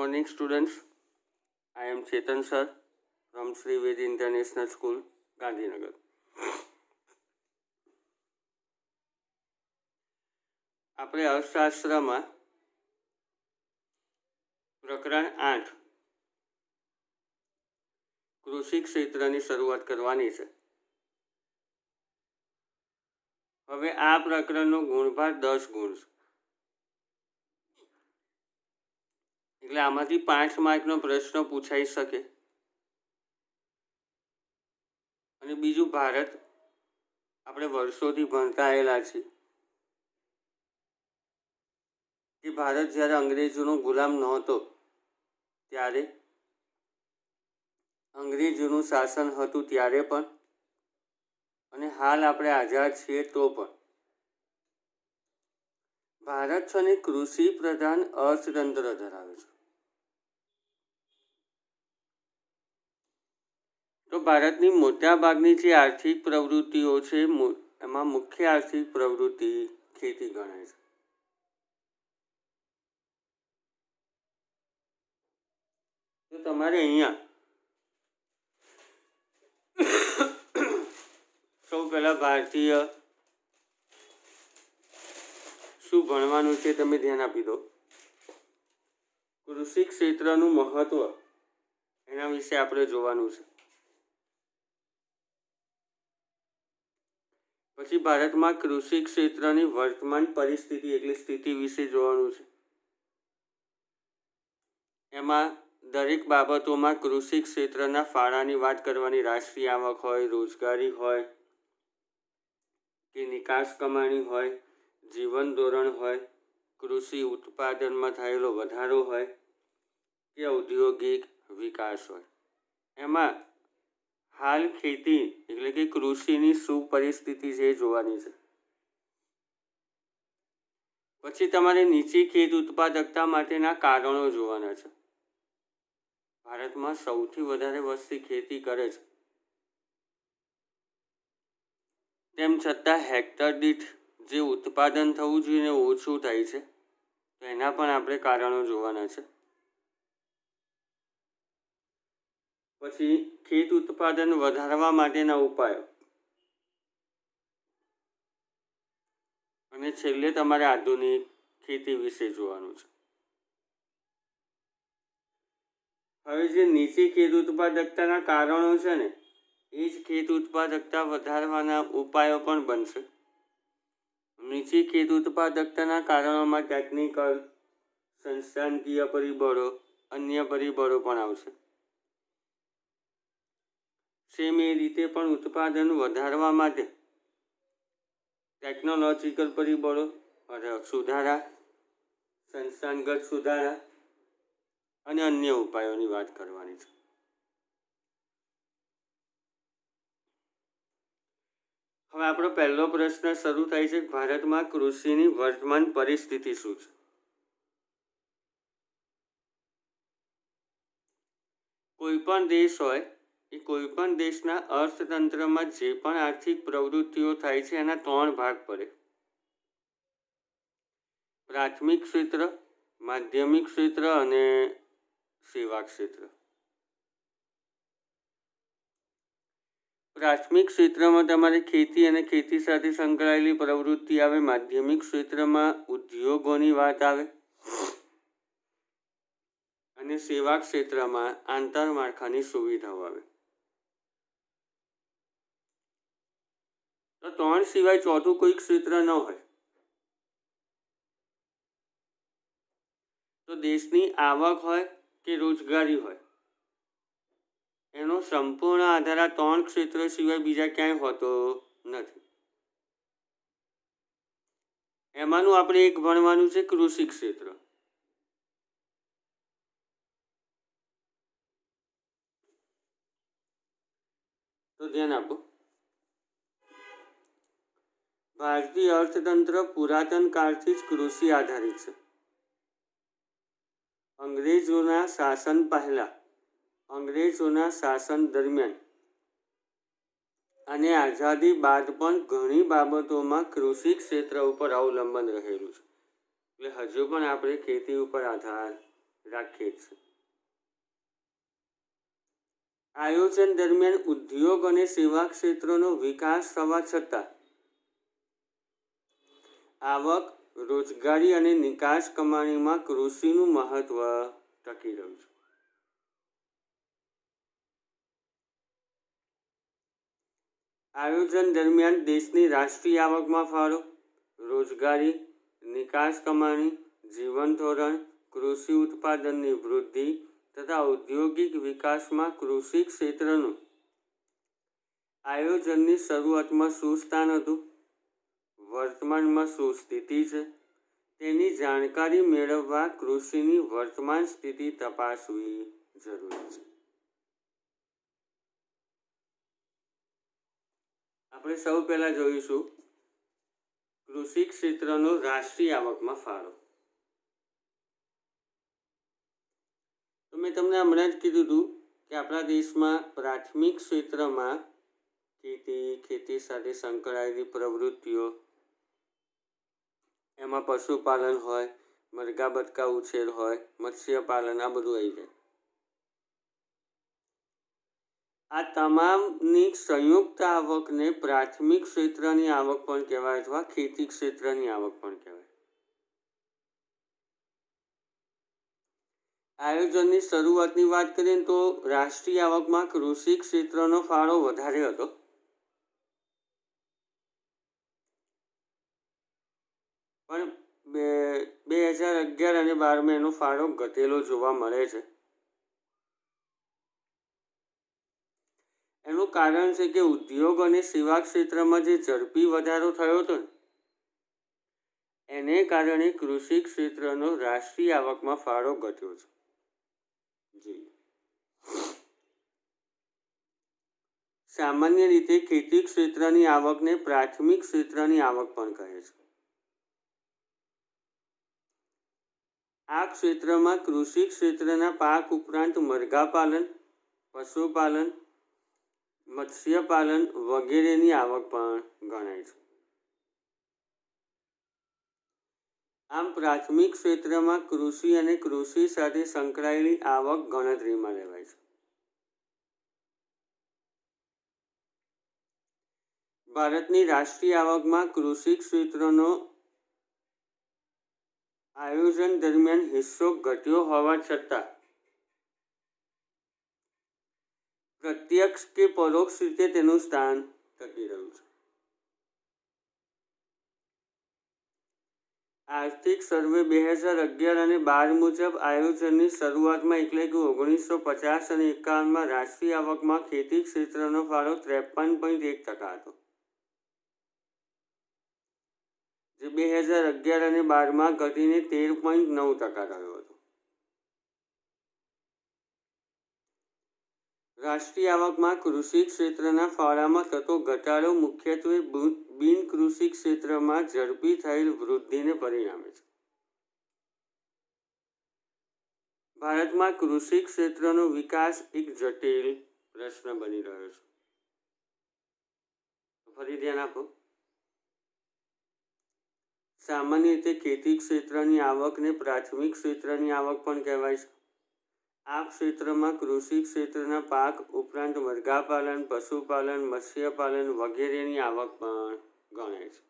morning, students. I am Chetan sir from Sri Vedi International School, Gandhinagar. આપણે અર્થશાસ્ત્રમાં પ્રકરણ 8 કૃષિ ક્ષેત્રની શરૂઆત કરવાની છે. હવે આ પ્રકરણનો ગુણભાર 10 ગુણ છે. એટલે આમાંથી 5 માર્કનો પ્રશ્ન પૂછાઈ શકે. અને બીજું, ભારત આપણે વર્ષોથી ભણતા આવેલા છીએ કે ભારત જ્યારે અંગ્રેજોનો ગુલામ નહોતો ત્યારે, અંગ્રેજોનું શાસન હતું ત્યારે પણ, અને હાલ આપણે આઝાદ છીએ તો પણ ભારત છે ને કૃષિ પ્રધાન અર્થતંત્ર ધરાવે છે. તો ભારતની મોટાભાગની જે આર્થિક પ્રવૃત્તિઓ છે એમાં મુખ્ય આર્થિક પ્રવૃત્તિ ખેતી ગણાય છે. તો તમારે અહીંયા સૌ પહેલાં ભારતીય શું ભણવાનું છે તમે ધ્યાન આપી દો. કૃષિ ક્ષેત્રનું મહત્વ એના વિશે આપણે જોવાનું છે. પછી ભારતમાં કૃષિ ક્ષેત્રની વર્તમાન પરિસ્થિતિ એટલે સ્થિતિ વિશે જોવાનું છે. એમાં દરેક બાબતોમાં કૃષિ ક્ષેત્રના ફાળાની વાત કરવાની. રાષ્ટ્રીય આવક હોય, રોજગારી હોય કે નિકાસ કમાણી હોય, જીવન ધોરણ હોય, કૃષિ ઉત્પાદનમાં થયેલો વધારો હોય કે ઔદ્યોગિક વિકાસ હોય. એમાં હાલ ખેતી એટલે કે કૃષિની શું પરિસ્થિતિ છે એ જોવાની છે. પછી તમારે નીચી ખેત ઉત્પાદકતા માટેના કારણો જોવાના છે. ભારતમાં સૌથી વધારે વસ્તી ખેતી કરે છે, તેમ છતાં હેક્ટર દીઠ જે ઉત્પાદન થવું જોઈએ ઓછું થાય છે. તો એના પણ આપણે કારણો જોવાના છે. પછી ખેત ઉત્પાદન વધારવા માટેના ઉપાયો, અને છેલ્લે તમારે આધુનિક ખેતી વિશે જોવાનું છે. હવે જે નીચી ખેત ઉત્પાદકતાના કારણો છે ને એ જ ખેત ઉત્પાદકતા વધારવાના ઉપાયો પણ બનશે. નીચી ખેત ઉત્પાદકતાના કારણોમાં ટેકનિકલ, સંસ્થાકીય પરિબળો, અન્ય પરિબળો પણ આવશે. સેમ એ રીતે પણ ઉત્પાદન વધારવા માટે ટેકનોલોજીકલ પરિબળો, સુધારા, સંસ્થાગત સુધારા અને અન્ય ઉપાયોની વાત કરવાની છે. હવે આપણો પહેલો પ્રશ્ન શરૂ થાય છે. ભારતમાં કૃષિની વર્તમાન પરિસ્થિતિ શું છે? કોઈ પણ દેશ હોય એ કોઈ પણ દેશના અર્થતંત્રમાં જે પણ આર્થિક પ્રવૃત્તિઓ થાય છે એના 3 ભાગ પડે. પ્રાથમિક ક્ષેત્ર, માધ્યમિક ક્ષેત્ર અને સેવા ક્ષેત્ર. પ્રાથમિક ક્ષેત્રમાં તમારે ખેતી અને ખેતી સાથે સંકળાયેલી પ્રવૃત્તિ આવે. માધ્યમિક ક્ષેત્રમાં ઉદ્યોગોની વાત આવે અને સેવા ક્ષેત્રમાં આંતરમાળખાની સુવિધાઓ આવે. તો 3 સિવાય ચોથું કોઈ ક્ષેત્ર ન હોય તો દેશની આવક હોય કે રોજગારી હોય એનો સંપૂર્ણ આધાર આ 3 ક્ષેત્ર સિવાય બીજા ક્યાંય હોતો નથી. એમાંનું આપણે એક ભણવાનું છે કૃષિ ક્ષેત્ર. તો ધ્યાન આપો. ભારતીય અર્થતંત્ર પુરાતન કાળથી જ કૃષિ આધારિત છે. અંગ્રેજોના શાસન પહેલા, અંગ્રેજોના શાસન દરમિયાન અને આઝાદી બાદ પણ ઘણી બાબતોમાં કૃષિ ક્ષેત્ર ઉપર અવલંબન રહેલું છે. એટલે હજુ પણ આપણે ખેતી ઉપર આધાર રાખીએ છીએ. આયોજન દરમિયાન ઉદ્યોગ અને સેવા ક્ષેત્રોનો વિકાસ થવા છતાં આવક, રોજગારી અને નિકાસ કમાણીમાં કૃષિનું મહત્વ ટકી રહ્યું છે. આયોજન દરમિયાન દેશની રાષ્ટ્રીય આવકમાં ફાળો, રોજગારી, નિકાસ કમાણી, જીવન ધોરણ, કૃષિ ઉત્પાદનની વૃદ્ધિ તથા ઔદ્યોગિક વિકાસમાં કૃષિ ક્ષેત્રનું આયોજનની શરૂઆતમાં શું સ્થાન હતું, વર્તમાનમાં શું સ્થિતિ છે, તેની જાણકારી મેળવવા કૃષિની વર્તમાન સ્થિતિ તપાસવી જરૂરી છે. આપણે સૌ પહેલાં જોઈશું કૃષિ ક્ષેત્રનો રાષ્ટ્રીય આવકમાં ફાળો. તો મેં તમને હમણાં જ કીધું હતું કે આપણા દેશમાં પ્રાથમિક ક્ષેત્રમાં ખેતી સાથે સંકળાયેલી પ્રવૃત્તિઓ, એમાં પશુપાલન હોય, મરઘા બતકા ઉછેર હોય, મત્સ્યપાલન, આ બધું આવી જાય. આ તમામની સંયુક્ત આવકને પ્રાથમિક ક્ષેત્રની આવક પણ કહેવાય અથવા ખેતી ક્ષેત્રની આવક પણ કહેવાય. આયોજનની શરૂઆતની વાત કરીએ તો રાષ્ટ્રીય આવકમાં કૃષિ ક્ષેત્રનો ફાળો વધારે હતો. પણ 2011 અને 2012 એનો ફાળો ઘટેલો જોવા મળે છે. એનું કારણ છે કે ઉદ્યોગ અને સેવા ક્ષેત્રમાં જે ઝડપી વધારો થયો હતો એને કારણે કૃષિ ક્ષેત્રનો રાષ્ટ્રીય આવકમાં ફાળો ઘટ્યો છે. સામાન્ય રીતે ખેતી ક્ષેત્રની આવકને પ્રાથમિક ક્ષેત્રની આવક પણ કહે છે. આ ક્ષેત્રમાં કૃષિ ક્ષેત્રના પાક ઉપરાંત મરઘાપાલન, પશુપાલન, મત્સ્યપાલન વગેરેની આવક પણ ગણાય છે. આમ પ્રાથમિક ક્ષેત્રમાં કૃષિ અને કૃષિ સાથે સંકળાયેલી આવક ગણતરીમાં લેવાય છે. ભારતની રાષ્ટ્રીય આવકમાં કૃષિ ક્ષેત્રનો આયોજન દરમિયાન હિસ્સો ઘટ્યો હોવા છતાં પ્રત્યક્ષ કે પરોક્ષ રીતે તેનું સ્થાન ટકી રહ્યું છે. આર્થિક સર્વે 2011 અને 2012 મુજબ આયોજનની શરૂઆતમાં એટલે કે 1950 અને 51માં રાષ્ટ્રીય આવકમાં ખેતી ક્ષેત્રનો ફાળો 53.1% હતો, જે 2011 અને 2012માં ઘટીને 13.9% થયો હતો. રાષ્ટ્રીય આવકમાં કૃષિ ક્ષેત્રના ફાળામાં થતો ઘટાડો મુખ્યત્વે બિન કૃષિ ક્ષેત્રમાં ઝડપી થયેલ વૃદ્ધિને પરિણામે છે. ભારતમાં કૃષિ ક્ષેત્રનો વિકાસ એક જટિલ પ્રશ્ન બની રહ્યો છે. ફરી ધ્યાન આપો. સામાન્ય રીતે ખેતી ક્ષેત્રની આવકને પ્રાથમિક ક્ષેત્રની આવક પણ કહેવાય છે. આ ક્ષેત્રમાં કૃષિ ક્ષેત્રના પાક ઉપરાંત મરઘાપાલન, પશુપાલન, મત્સ્યપાલન વગેરેની આવક પણ ગણાય છે.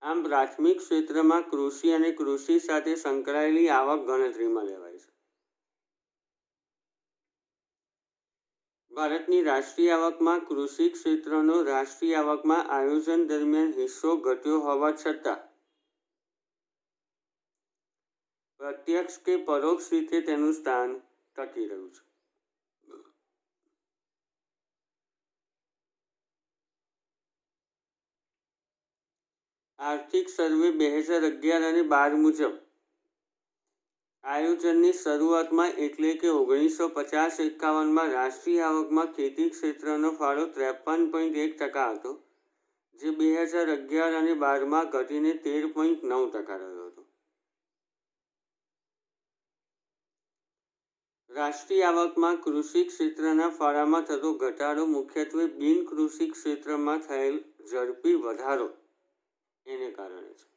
આમ પ્રાથમિક ક્ષેત્રમાં કૃષિ અને કૃષિ સાથે સંકળાયેલી આવક ગણતરીમાં લેવાય છે. ભારતની રાષ્ટ્રીય આવકમાં કૃષિ ક્ષેત્રનો રાષ્ટ્રીય આવકમાં આયોજન દરમિયાન હિસ્સો ઘટ્યો હોવા છતાં પ્રત્યક્ષ કે પરોક્ષ રીતે તેનું સ્થાન ટકી રહ્યું છે. આર્થિક સર્વે 2011 અને 2012 મુજબ આયોજનની શરૂઆતમાં એટલે કે 1950-51માં રાષ્ટ્રીય આવકમાં ખેતી ક્ષેત્રનો ફાળો 53.1% હતો, જે 2011 અને 2012માં ઘટીને 13.9% રહ્યો હતો. રાષ્ટ્રીય આવકમાં કૃષિ ક્ષેત્રના ફાળામાં થતો ઘટાડો મુખ્યત્વે બિન કૃષિ ક્ષેત્રમાં થયેલ ઝડપી વધારો એને કારણે છે.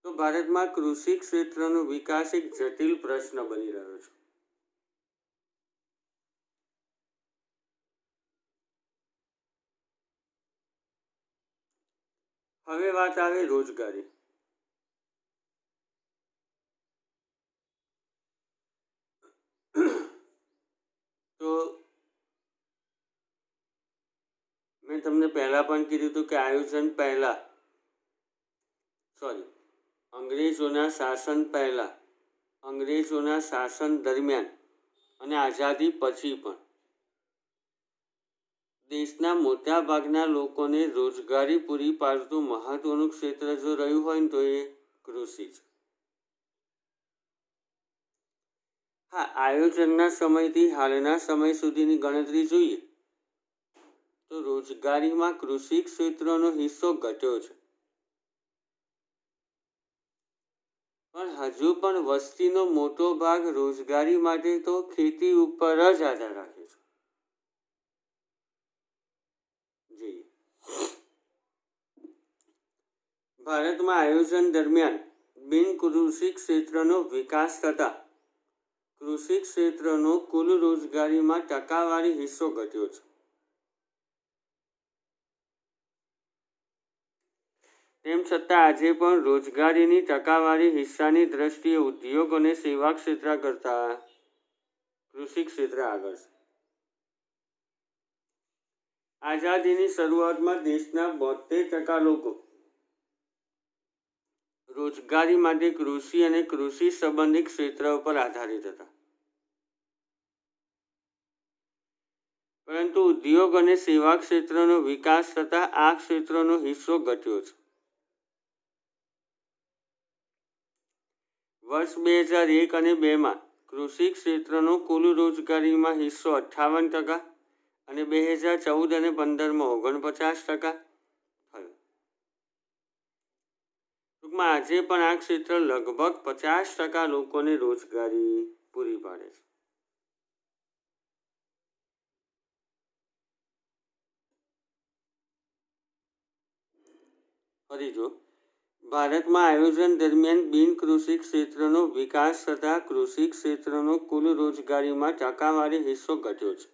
તો ભારતમાં કૃષિ ક્ષેત્રનો વિકાસ એક જટિલ પ્રશ્ન બની રહ્યો છે. હવે વાત આવે રોજગારી. તો મેં તમને પહેલાં પણ કીધું હતું કે અંગ્રેજોના શાસન પહેલાં, અંગ્રેજોના શાસન દરમિયાન અને આઝાદી પછી પણ દેશના મોટા ભાગના લોકોને રોજગારી પૂરી પાડતું મહત્વનું ક્ષેત્ર જો રહ્યું હોય ને તો એ કૃષિ છે. હા, આયોજનના સમયથી હાલના સમય સુધીની ગણતરી જોઈએ તો રોજગારીમાં કૃષિ ક્ષેત્રનો હિસ્સો ઘટ્યો છે, પણ હજુ પણ વસ્તીનો મોટો ભાગ રોજગારી માટે તો ખેતી ઉપર જ આધાર રાખે છે. જી, ભારતમાં આયોજન દરમિયાન બિનકૃષિ ક્ષેત્રનો વિકાસ થતાં કૃષિ ક્ષેત્રનો કુલ રોજગારીમાં ટકાવારી હિસ્સો ઘટ્યો છે. તેમ છતાં આજે પણ રોજગારીની ટકાવારી હિસ્સાની દ્રષ્ટિએ ઉદ્યોગ અને સેવા ક્ષેત્ર કરતાં કૃષિ ક્ષેત્ર આગળ છે. આઝાદીની શરૂઆતમાં દેશના 72% લોકો રોજગારી માટે કૃષિ અને કૃષિ સંબંધિત ક્ષેત્ર પર આધારિત હતા, પરંતુ ઉદ્યોગ અને સેવા ક્ષેત્રનો વિકાસ થતાં આ ક્ષેત્રનો હિસ્સો ઘટ્યો છે. વર્ષ 2001 અને 2002માં કૃષિ ક્ષેત્રનો કુલ રોજગારીમાં હિસ્સો 58% અને 2014 અને 2015માં 49% થયો. ટૂંકમાં આજે પણ આ ક્ષેત્ર લગભગ 50% લોકોને રોજગારી પૂરી પાડે છે. ફરી જો ભારતમાં આયોજન દરમિયાન બિનકૃષિ ક્ષેત્રનો વિકાસ થતાં કૃષિ ક્ષેત્રનો કુલ રોજગારીમાં ટકાવારી હિસ્સો ઘટ્યો છે.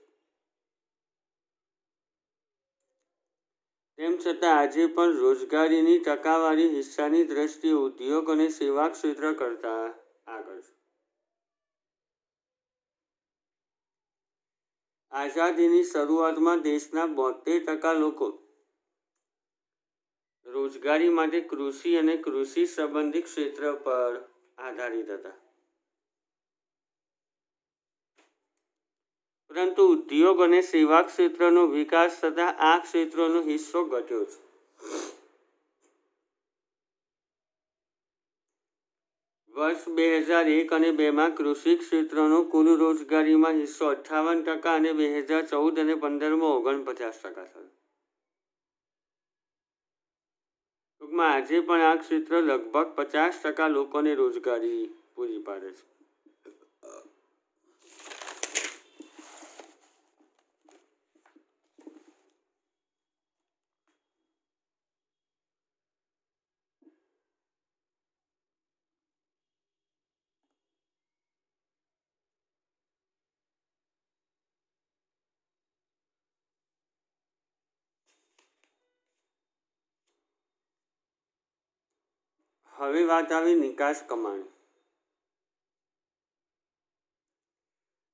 તેમ છતાં આજે પણ રોજગારીની ટકાવારી હિસ્સાની દ્રષ્ટિએ ઉદ્યોગ અને સેવા ક્ષેત્ર કરતાં આગળ છે. આઝાદીની શરૂઆતમાં દેશના 72% લોકો રોજગારી માટે કૃષિ અને કૃષિ સંબંધિત ક્ષેત્ર પર આધારિત હતા, પરંતુ ઉદ્યોગ અને સેવા ક્ષેત્રનો વિકાસ થતાં આ ક્ષેત્રનો હિસ્સો ઘટ્યો છે. વર્ષ 2001 અને 2002માં કૃષિ ક્ષેત્રનો કુલ રોજગારીમાં હિસ્સો 58% અને 2014 અને 2015માં 49% થયો. ટૂંકમાં આજે પણ આ ક્ષેત્ર લગભગ 50% લોકોને રોજગારી પૂરી પાડે છે. હવે વાત આવી નિકાસ કમાણી.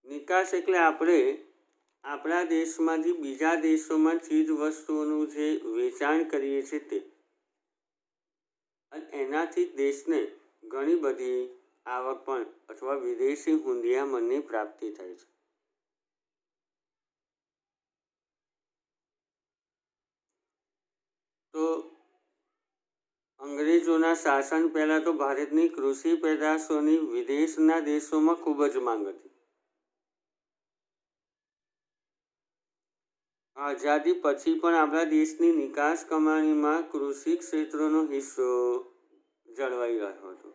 નિકાસ એટલે આપણે આપણા દેશમાંથી બીજા દેશોમાં ચીજ વસ્તુઓનું જે વેચાણ કરીએ છીએ તે, અને એનાથી દેશને ઘણી બધી આવક પણ અથવા વિદેશી હુંડિયામણની પ્રાપ્તિ થાય છે. તો અંગ્રેજોના શાસન પહેલાં તો ભારતની કૃષિ પેદાશોની વિદેશના દેશોમાં ખૂબ જ માંગ હતી. આઝાદી પછી પણ આપણા દેશની નિકાસ કમાણીમાં કૃષિ ક્ષેત્રનો હિસ્સો જળવાઈ રહ્યો હતો,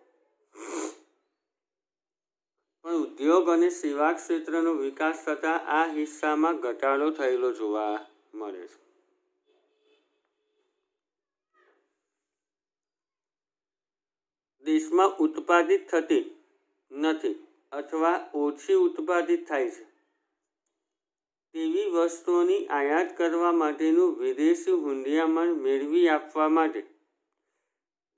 પણ ઉદ્યોગ અને સેવા ક્ષેત્રનો વિકાસ થતાં આ હિસ્સામાં ઘટાડો થયેલો જોવા મળે છે. દેશમાં ઉત્પાદિત થતી નથી અથવા ઓછી ઉત્પાદિત થાય છે તેવી વસ્તુઓની આયાત કરવા માટેનું વિદેશી હુંડિયામણ મેળવી આપવા માટે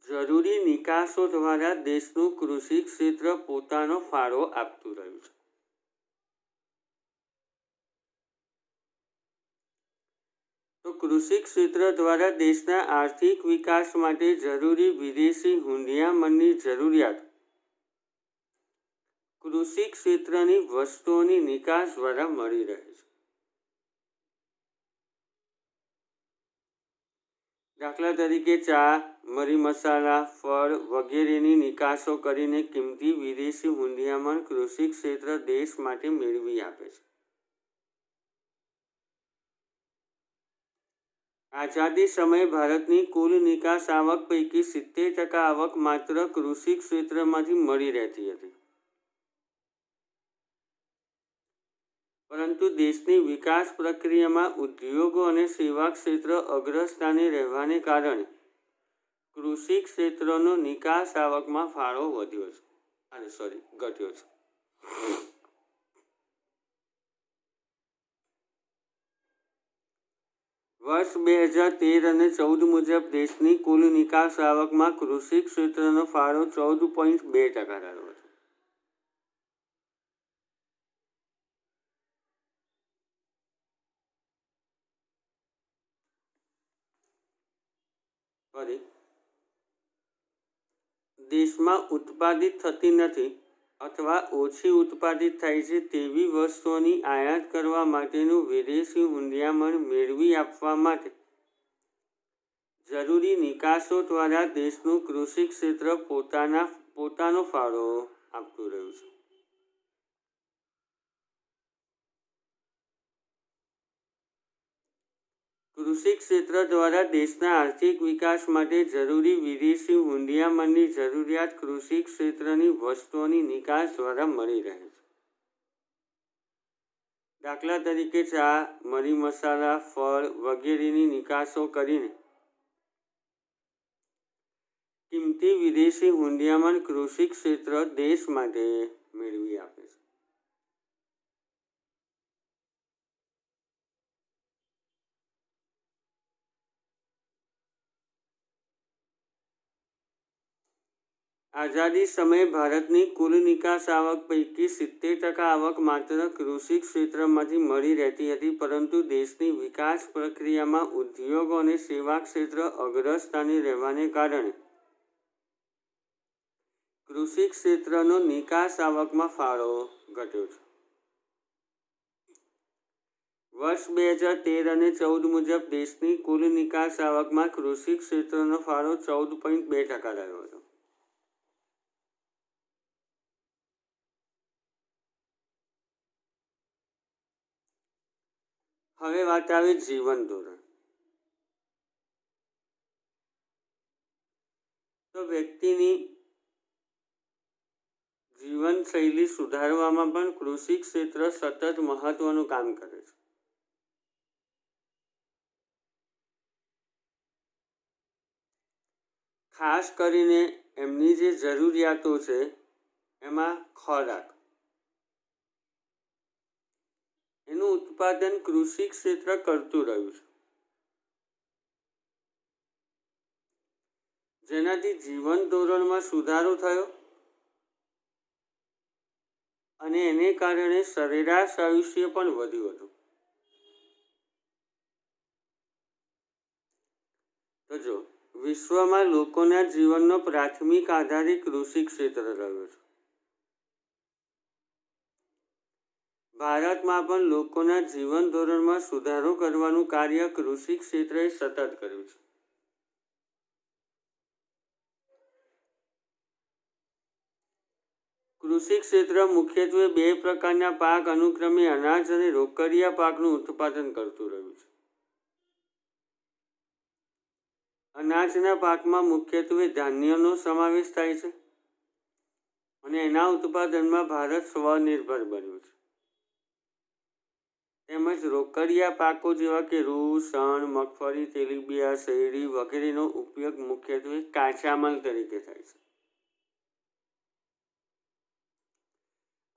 જરૂરી નિકાસો દ્વારા દેશનું કૃષિ ક્ષેત્ર પોતાનો ફાળો આપતું રહ્યું છે. તો કૃષિ ક્ષેત્ર દ્વારા દેશના આર્થિક વિકાસ માટે જરૂરી વિદેશી હુંડિયામણની જરૂરિયાત કૃષિ ક્ષેત્રની વસ્તુઓની નિકાસ દ્વારા મળી રહે છે. દાખલા તરીકે ચા, મરી મસાલા, ફળ વગેરેની નિકાસો કરીને કિંમતી વિદેશી હુંડિયામણ કૃષિ ક્ષેત્ર દેશ માટે મેળવી આપે છે. આઝાદી સમયે ભારતની કુલ નિકાસ આવક પૈકી 70% આવક માત્ર કૃષિ ક્ષેત્રમાંથી મળી રહેતી હતી. પરંતુ દેશની વિકાસ પ્રક્રિયામાં ઉદ્યોગો અને સેવા ક્ષેત્ર અગ્રસ્થાને રહેવાને કારણે કૃષિ ક્ષેત્રનો નિકાસ આવકમાં ફાળો ઘટ્યો છે. વર્ષ 2013 અને 14 મુજબ દેશની કુલ નિકાસ આવકમાં કૃષિ ક્ષેત્રનો ફાળો 14.2% રહ્યો હતો. દેશમાં ઉત્પાદિત થતી નથી અથવા ઓછી ઉત્પાદિત થાય છે તેવી વસ્તુઓની આયાત કરવા માટેનું વિદેશી હુંડિયામણ મેળવી આપવા માટે જરૂરી નિકાસો દ્વારા દેશનું કૃષિ ક્ષેત્ર પોતાનો ફાળો આપતું રહ્યું છે. કૃષિ ક્ષેત્ર દ્વારા દેશના આર્થિક વિકાસ માટે જરૂરી વિદેશી હુંડિયામણની જરૂરિયાત કૃષિ ક્ષેત્રની વસ્તુઓની નિકાસ દ્વારા મળી રહે છે. દાખલા તરીકે ચા, મરી મસાલા, ફળ વગેરેની નિકાસો કરીને કિંમતી વિદેશી હુંડિયામણ કૃષિ ક્ષેત્ર દેશ માટે મેળવી આપે છે. આઝાદી સમયે ભારતની કુલ નિકાસ આવક પૈકી 70% આવક માત્ર કૃષિ ક્ષેત્રમાંથી મળી રહેતી હતી. પરંતુ દેશની વિકાસ પ્રક્રિયામાં ઉદ્યોગો અને સેવા ક્ષેત્ર અગ્રસ્થાને રહેવાને કારણે કૃષિ ક્ષેત્રનો નિકાસ આવકમાં ફાળો ઘટ્યો છે. વર્ષ 2013 અને 14 મુજબ દેશની કુલ નિકાસ આવકમાં કૃષિ ક્ષેત્રનો ફાળો 14.2% રહ્યો હતો. હવે વાત આવે જીવન ધોરણ. તો વ્યક્તિની જીવનશૈલી સુધારવામાં પણ કૃષિ ક્ષેત્ર સતત મહત્વનું કામ કરે છે. ખાસ કરીને એમની જે જરૂરિયાતો છે એમાં ખોરાક, એનું ઉત્પાદન કૃષિ ક્ષેત્ર કરતું રહ્યું છે, જેનાથી જીવન ધોરણમાં સુધારો થયો અને એને કારણે સરેરાશ આયુષ્ય પણ વધ્યું હતું. તો જો વિશ્વમાં લોકોના જીવનનો પ્રાથમિક આધાર કૃષિ ક્ષેત્ર રહ્યો છે. ભારતમાં પણ લોકોના જીવન ધોરણમાં સુધારો કરવાનું કાર્ય કૃષિ ક્ષેત્રએ સતત કર્યું છે. કૃષિ ક્ષેત્ર મુખ્યત્વે 2 પ્રકારના પાક અનુક્રમે અનાજ અને રોકડિયા પાકનું ઉત્પાદન કરતું રહ્યું છે. અનાજના પાકમાં મુખ્યત્વે ધાન્યનો સમાવેશ થાય છે અને એના ઉત્પાદનમાં ભારત સ્વનિર્ભર બન્યું છે. તેમજ તેમજ રોકડિયા પાકો જેવા કે રૂ, શણ, મગફળી, તેલીબિયા, શેરડી વગેરેનો ઉપયોગ મુખ્યત્વે કાચા માલ તરીકે થાય છે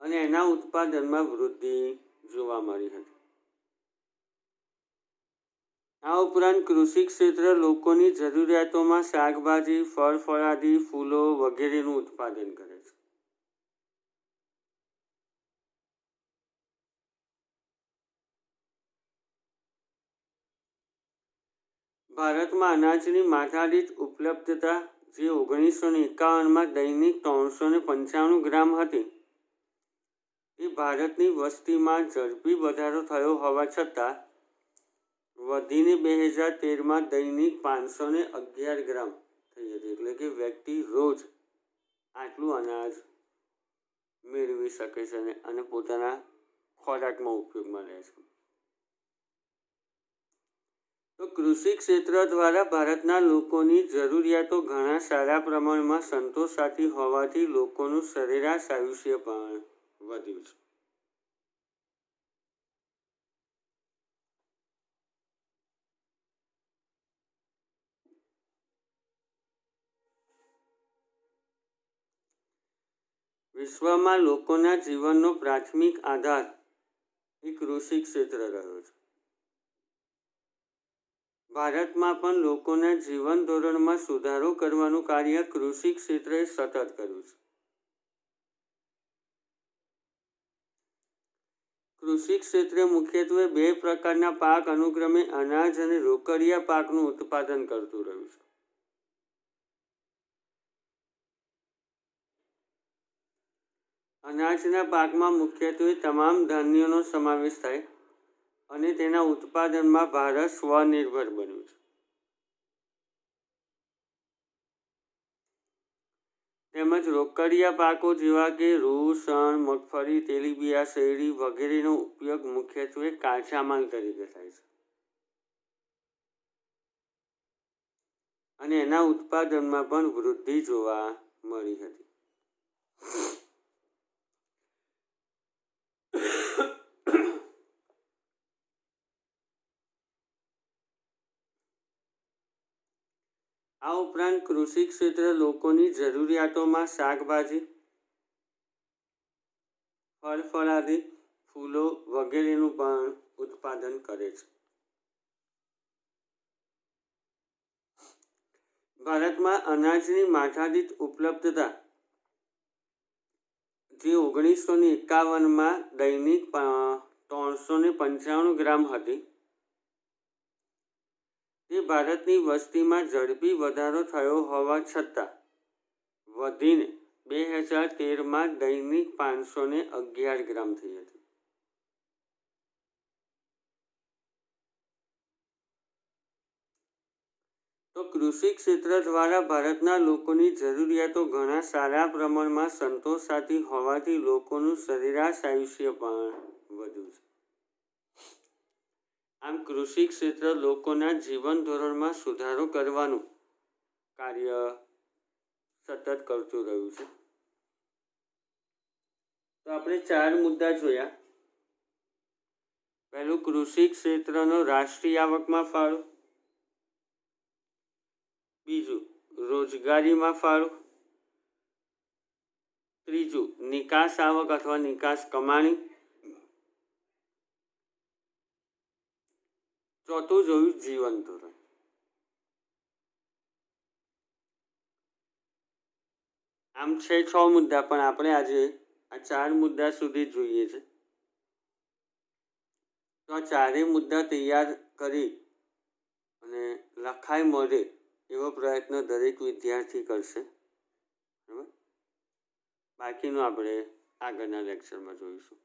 અને એના ઉત્પાદનમાં વૃદ્ધિ જોવા મળી હતી. આ ઉપરાંત કૃષિ ક્ષેત્ર લોકોની જરૂરિયાતોમાં શાકભાજી, ફળ ફળાદી, ફૂલો વગેરેનું ઉત્પાદન કરે છે. ભારતમાં અનાજની માથાદીઠ ઉપલબ્ધતા જે 1951માં દૈનિક 395 ગ્રામ હતી, એ ભારતની વસ્તીમાં ઝડપી વધારો થયો હોવા છતાં વધીને 2013માં દૈનિક 511 ગ્રામ થઈ હતી. એટલે કે વ્યક્તિ રોજ આટલું અનાજ મેળવી શકે છે અને પોતાના ખોરાકમાં ઉપયોગમાં લે છે. તો કૃષિ ક્ષેત્ર દ્વારા ભારતના લોકોની જરૂરિયાતો ઘણા સારા પ્રમાણમાં સંતોષાતી હોવાથી લોકોનું સરેરાશ આયુષ્ય પણ વધ્યું છે. વિશ્વમાં લોકોના જીવનનો પ્રાથમિક આધાર એ કૃષિ ક્ષેત્ર રહ્યો છે. ભારતમાં પણ લોકોના જીવન ધોરણમાં સુધારો કરવાનું કાર્ય કૃષિ ક્ષેત્રએ સતત કર્યું છે. કૃષિ ક્ષેત્રે મુખ્યત્વે 2 પ્રકારના પાક અનુક્રમે અનાજ અને રોકડિયા પાકનું ઉત્પાદન કરતું રહ્યું છે. અનાજના પાકમાં મુખ્યત્વે તમામ ધાન્યોનો સમાવેશ થાય અને તેના ઉત્પાદનમાં ભારત સ્વનિર્ભર બન્યું છે. તેમજ રોકડિયા પાકો જેવા કે રૂ, શણ, મગફળી, તેલીબિયા, શેરડી વગેરેનો ઉપયોગ મુખ્યત્વે કાચા માલ તરીકે થાય છે અને એના ઉત્પાદનમાં પણ વૃદ્ધિ જોવા મળી હતી. આ ઉપરાંત કૃષિ ક્ષેત્ર લોકોની જરૂરિયાતોમાં શાકભાજી, ફળ ફળાદી, ફૂલો વગેરેનું પણ ઉત્પાદન કરે છે. ભારતમાં અનાજની માથાદીઠ ઉપલબ્ધતા જે 1951માં દૈનિક 395 ગ્રામ હતી, તે ભારતની વસ્તીમાં ઝડપી વધારો થયો હોવા છતાં વધીને 2013માં દૈનિક 511 ગ્રામ થઈ હતી. તો કૃષિ ક્ષેત્ર દ્વારા ભારતના લોકોની જરૂરિયાતો ઘણા સારા પ્રમાણમાં સંતોષાતી હોવાથી લોકોનું સરેરાશ આયુષ્ય પણ વધ્યું છે. આમ કૃષિ ક્ષેત્ર લોકોના જીવન ધોરણમાં સુધારો કરવાનું કાર્ય સતત કરતું રહ્યું છે. તો આપણે 4 મુદ્દા જોયા. પહેલું, કૃષિ ક્ષેત્રનો રાષ્ટ્રીય આવકમાં ફાળો. બીજું, રોજગારીમાં ફાળો. ત્રીજું, નિકાસ આવક અથવા નિકાસ કમાણી. ચોથું જોયું જીવન ધોરણ. આમ છે 6 મુદ્દા, પણ આપણે આજે આ 4 મુદ્દા સુધી જોઈએ છે. તો આ 4 મુદ્દા તૈયાર કરી અને લખાઈ મળે એવો પ્રયત્ન દરેક વિદ્યાર્થી કરશે. બરાબર? બાકીનું આપણે આગળના લેક્ચરમાં જોઈશું.